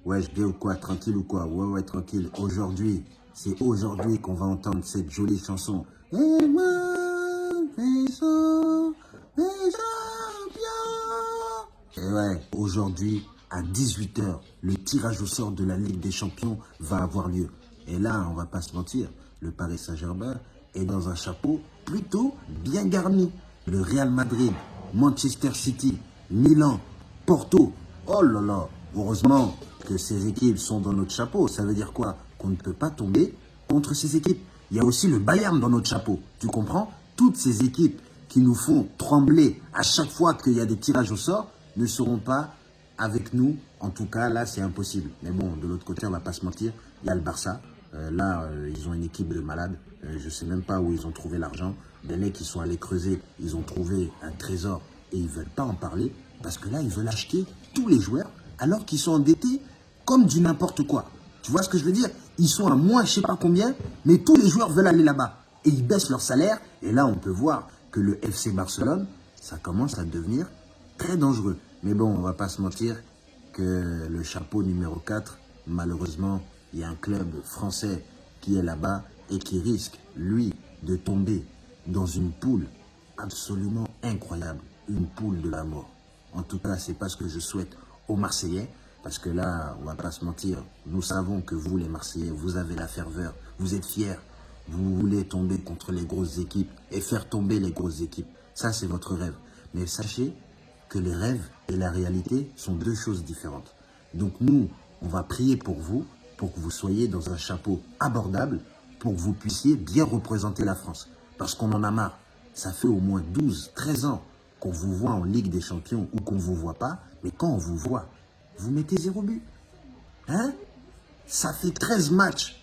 Ouais, je bien ou quoi? Tranquille ou quoi? Ouais, ouais, tranquille. Aujourd'hui, c'est aujourd'hui qu'on va entendre cette jolie chanson. Et moi, les champions. Et ouais, aujourd'hui, à 18 h, le tirage au sort de la Ligue des Champions va avoir lieu. Et là, on va pas se mentir, le Paris Saint-Germain est dans un chapeau plutôt bien garni. Le Real Madrid, Manchester City, Milan, Porto. Oh là là, heureusement que ces équipes sont dans notre chapeau. Ça veut dire quoi? Qu'on ne peut pas tomber contre ces équipes. Il y a aussi le Bayern dans notre chapeau. Tu comprends? Toutes ces équipes qui nous font trembler à chaque fois qu'il y a des tirages au sort ne seront pas avec nous. En tout cas, là, c'est impossible. Mais bon, de l'autre côté, on ne va pas se mentir, il y a le Barça. Ils ont une équipe de malades. Je ne sais même pas où ils ont trouvé l'argent. Les mecs qui sont allés creuser, ils ont trouvé un trésor et ils ne veulent pas en parler. Parce que là, ils veulent acheter tous les joueurs alors qu'ils sont endettés comme du n'importe quoi. Tu vois ce que je veux dire? Ils sont à moins je sais pas combien, mais tous les joueurs veulent aller là-bas. Et ils baissent leur salaire. Et là, on peut voir que le FC Barcelone, ça commence à devenir très dangereux. Mais bon, on va pas se mentir que le chapeau numéro 4, malheureusement, il y a un club français qui est là-bas et qui risque, lui, de tomber dans une poule absolument incroyable. Une poule de la mort. En tout cas, c'est pas ce que je souhaite aux Marseillais. Parce que là, on va pas se mentir, nous savons que vous, les Marseillais, vous avez la ferveur, vous êtes fiers, vous voulez tomber contre les grosses équipes et faire tomber les grosses équipes. Ça, c'est votre rêve. Mais sachez que les rêves et la réalité sont deux choses différentes. Donc nous, on va prier pour vous, pour que vous soyez dans un chapeau abordable, pour que vous puissiez bien représenter la France. Parce qu'on en a marre. Ça fait au moins 12, 13 ans qu'on vous voit en Ligue des Champions ou qu'on ne vous voit pas, mais quand on vous voit, vous mettez 0 but. Hein? Ça fait 13 matchs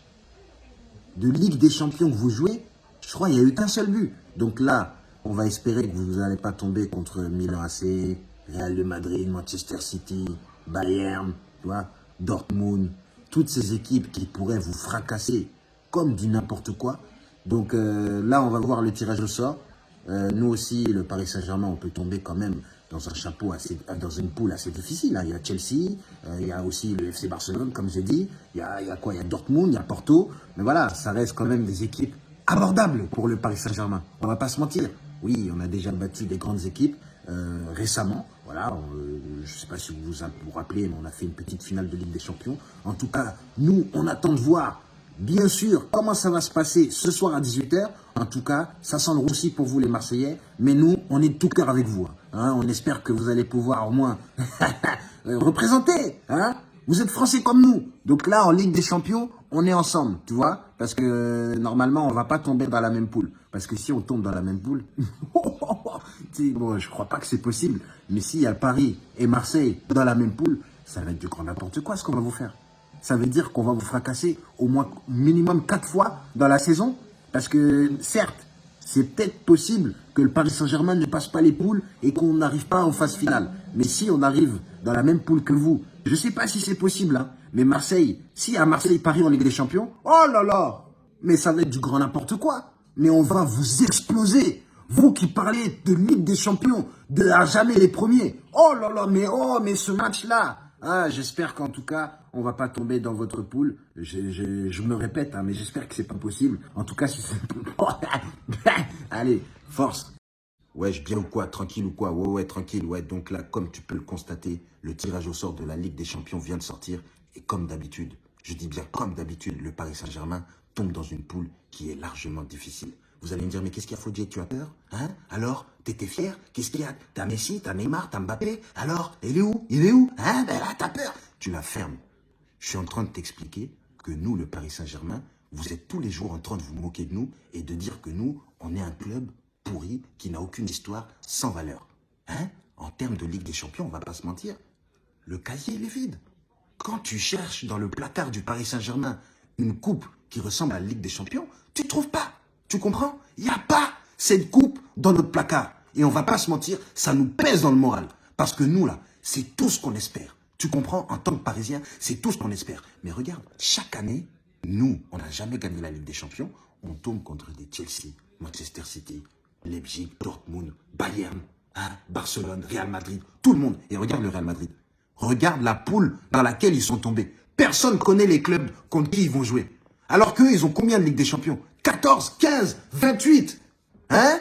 de Ligue des Champions que vous jouez. Je crois qu'il n'y a eu qu'un seul but. Donc là, on va espérer que vous n'allez pas tomber contre Milan AC, Real de Madrid, Manchester City, Bayern, tu vois, Dortmund. Toutes ces équipes qui pourraient vous fracasser comme du n'importe quoi. Donc là, on va voir le tirage au sort. Nous aussi, le Paris Saint-Germain, on peut tomber quand même dans un chapeau dans une poule assez difficile. Hein. Il y a Chelsea, il y a aussi le FC Barcelone, comme j'ai dit. Il y a quoi? Il y a Dortmund, il y a Porto. Mais voilà, ça reste quand même des équipes abordables pour le Paris Saint-Germain. On va pas se mentir. Oui, on a déjà battu des grandes équipes récemment. Voilà, je ne sais pas si vous vous rappelez, mais on a fait une petite finale de Ligue des Champions. En tout cas, nous, on attend de voir. Bien sûr, comment ça va se passer ce soir à 18 h? En tout cas, ça sent le roussi pour vous les Marseillais. Mais nous, on est de tout cœur avec vous. Hein. On espère que vous allez pouvoir au moins représenter. Hein. Vous êtes Français comme nous. Donc là, en Ligue des Champions, on est ensemble, tu vois. Parce que normalement, on ne va pas tomber dans la même poule. Parce que si on tombe dans la même poule, bon, je ne crois pas que c'est possible. Mais s'il y a Paris et Marseille dans la même poule, ça va être du grand n'importe quoi ce qu'on va vous faire. Ça veut dire qu'on va vous fracasser au moins minimum 4 fois dans la saison. Parce que certes, c'est peut-être possible que le Paris Saint-Germain ne passe pas les poules et qu'on n'arrive pas en phase finale. Mais si on arrive dans la même poule que vous, je ne sais pas si c'est possible, hein, mais Marseille, si à Marseille, Paris en Ligue des Champions, oh là là, mais ça va être du grand n'importe quoi. Mais on va vous exploser. Vous qui parlez de Ligue des Champions, de à jamais les premiers. Oh là là, mais ce match-là. Ah, j'espère qu'en tout cas, on va pas tomber dans votre poule. Je me répète, hein, mais j'espère que c'est pas possible. En tout cas, si c'est... Allez, force. Ouais, bien ou quoi? Tranquille ou quoi? Ouais, tranquille. Ouais, donc là, comme tu peux le constater, le tirage au sort de la Ligue des Champions vient de sortir. Et comme d'habitude, je dis bien comme d'habitude, le Paris Saint-Germain tombe dans une poule qui est largement difficile. Vous allez me dire, mais qu'est-ce qu'il y a, Fodjé? Tu as peur? Hein? Alors, t'étais fier? Qu'est-ce qu'il y a? T'as Messi, t'as Neymar, t'as Mbappé? Alors, il est où? Il est où? Hein? Ben là, t'as peur? Tu la fermes. Je suis en train de t'expliquer que nous, le Paris Saint-Germain, vous êtes tous les jours en train de vous moquer de nous et de dire que nous, on est un club pourri qui n'a aucune histoire, sans valeur. Hein? En termes de Ligue des Champions, on va pas se mentir, le casier, il est vide. Quand tu cherches dans le placard du Paris Saint-Germain une coupe qui ressemble à la Ligue des Champions, tu ne trouves pas. Tu comprends? Il n'y a pas cette coupe dans notre placard. Et on va pas se mentir, ça nous pèse dans le moral. Parce que nous, là, c'est tout ce qu'on espère. Tu comprends? En tant que Parisien, c'est tout ce qu'on espère. Mais regarde, chaque année, nous, on n'a jamais gagné la Ligue des Champions. On tombe contre des Chelsea, Manchester City, Leipzig, Dortmund, Bayern, hein, Barcelone, Real Madrid, tout le monde. Et regarde le Real Madrid. Regarde la poule dans laquelle ils sont tombés. Personne ne connaît les clubs contre qui ils vont jouer. Alors qu'eux, ils ont combien de Ligue des Champions? 14, 15, 28. Hein?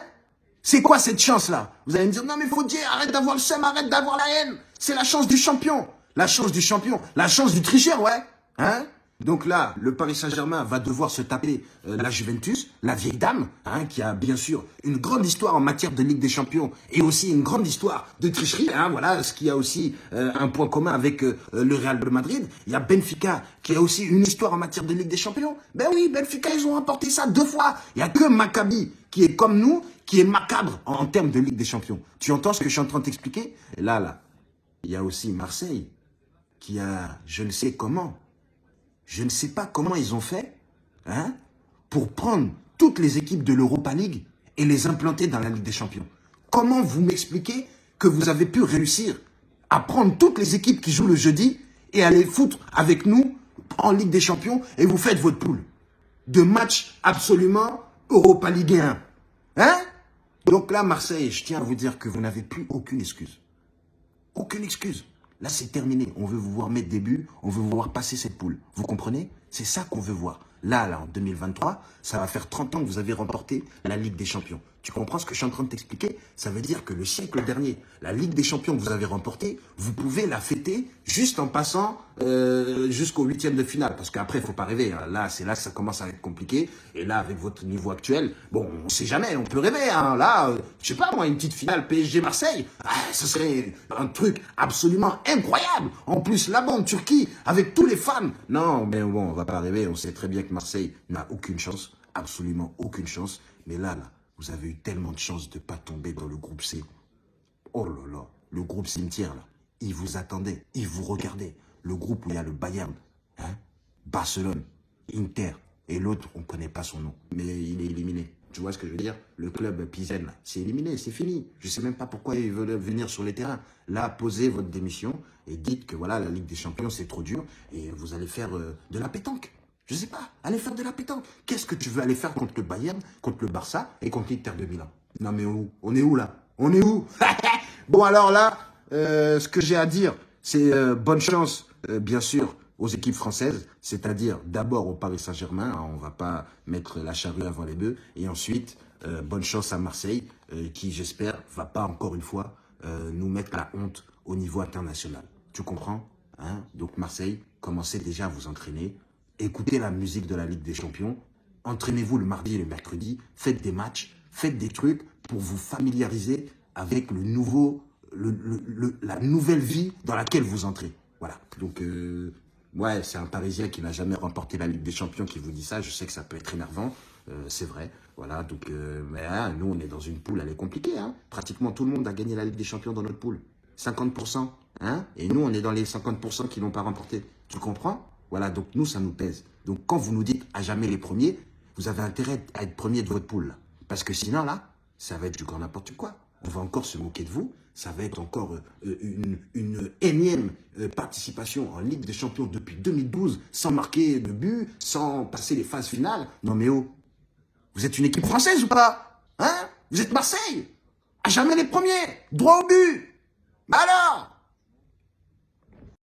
C'est quoi cette chance-là? Vous allez me dire, non mais Fodier, arrête d'avoir le seum, arrête d'avoir la haine. C'est la chance du champion. La chance du champion. La chance du tricheur, ouais. Hein? Donc là, le Paris Saint-Germain va devoir se taper la Juventus, la vieille dame, hein, qui a bien sûr une grande histoire en matière de Ligue des Champions et aussi une grande histoire de tricherie. Hein, voilà, ce qui a aussi un point commun avec le Real de Madrid. Il y a Benfica qui a aussi une histoire en matière de Ligue des Champions. Ben oui, Benfica, ils ont remporté ça 2 fois. Il n'y a que Maccabi qui est comme nous, qui est macabre en termes de Ligue des Champions. Tu entends ce que je suis en train de t'expliquer? Et là, il y a aussi Marseille qui a, je ne sais comment, je ne sais pas comment ils ont fait, hein, pour prendre toutes les équipes de l'Europa League et les implanter dans la Ligue des Champions. Comment vous m'expliquez que vous avez pu réussir à prendre toutes les équipes qui jouent le jeudi et à les foutre avec nous en Ligue des Champions et vous faites votre poule de matchs absolument Europa League 1. Hein? Donc là, Marseille, je tiens à vous dire que vous n'avez plus aucune excuse. Aucune excuse. Là, c'est terminé. On veut vous voir mettre des buts, on veut vous voir passer cette poule. Vous comprenez? C'est ça qu'on veut voir. Là, en 2023, ça va faire 30 ans que vous avez remporté la Ligue des Champions. Tu comprends ce que je suis en train de t'expliquer? Ça veut dire que le siècle dernier, la Ligue des Champions que vous avez remportée, vous pouvez la fêter juste en passant jusqu'au 8e de finale. Parce qu'après, il ne faut pas rêver. Hein. Là, c'est là que ça commence à être compliqué. Et là, avec votre niveau actuel, bon, on ne sait jamais, on peut rêver. Hein. Là, je sais pas moi, une petite finale PSG-Marseille, ce serait un truc absolument incroyable. En plus, là-bas en Turquie, avec tous les fans. Non, mais bon, on va pas rêver. On sait très bien que Marseille n'a aucune chance, absolument aucune chance. Mais là, vous avez eu tellement de chance de ne pas tomber dans le groupe C. Oh là là, le groupe cimetière, là. Ils vous attendaient, ils vous regardaient. Le groupe où il y a le Bayern, hein, Barcelone, Inter, et l'autre, on ne connaît pas son nom. Mais il est éliminé. Tu vois ce que je veux dire? Le club Pizen, c'est éliminé, c'est fini. Je ne sais même pas pourquoi ils veulent venir sur les terrains. Là, posez votre démission et dites que voilà, la Ligue des Champions, c'est trop dur et vous allez faire de la pétanque. Je sais pas, allez faire de la pétanque. Qu'est-ce que tu veux aller faire contre le Bayern, contre le Barça et contre l'Inter de Milan? Non mais où? On est où là? On est où? Bon alors là, ce que j'ai à dire, c'est bonne chance, bien sûr, aux équipes françaises, c'est-à-dire d'abord au Paris Saint-Germain, hein, on ne va pas mettre la charrue avant les bœufs, et ensuite, bonne chance à Marseille, qui j'espère va pas encore une fois nous mettre la honte au niveau international. Tu comprends? Hein? Donc Marseille, commencez déjà à vous entraîner. Écoutez la musique de la Ligue des Champions, entraînez-vous le mardi et le mercredi, faites des matchs, faites des trucs pour vous familiariser avec le nouveau, la nouvelle vie dans laquelle vous entrez. Voilà, donc ouais, c'est un Parisien qui n'a jamais remporté la Ligue des Champions qui vous dit ça, je sais que ça peut être énervant, c'est vrai. Voilà, donc mais, hein, nous on est dans une poule, elle est compliquée, hein. Pratiquement tout le monde a gagné la Ligue des Champions dans notre poule, 50%, hein, et nous on est dans les 50% qui n'ont pas remporté, tu comprends? Voilà, donc nous, ça nous pèse. Donc quand vous nous dites à jamais les premiers, vous avez intérêt à être premier de votre poule. Là. Parce que sinon, là, ça va être du grand n'importe quoi. On va encore se moquer de vous. Ça va être encore une énième participation en Ligue des Champions depuis 2012, sans marquer de but, sans passer les phases finales. Non mais oh, vous êtes une équipe française ou pas? Hein? Vous êtes Marseille? À jamais les premiers, droit au but. Alors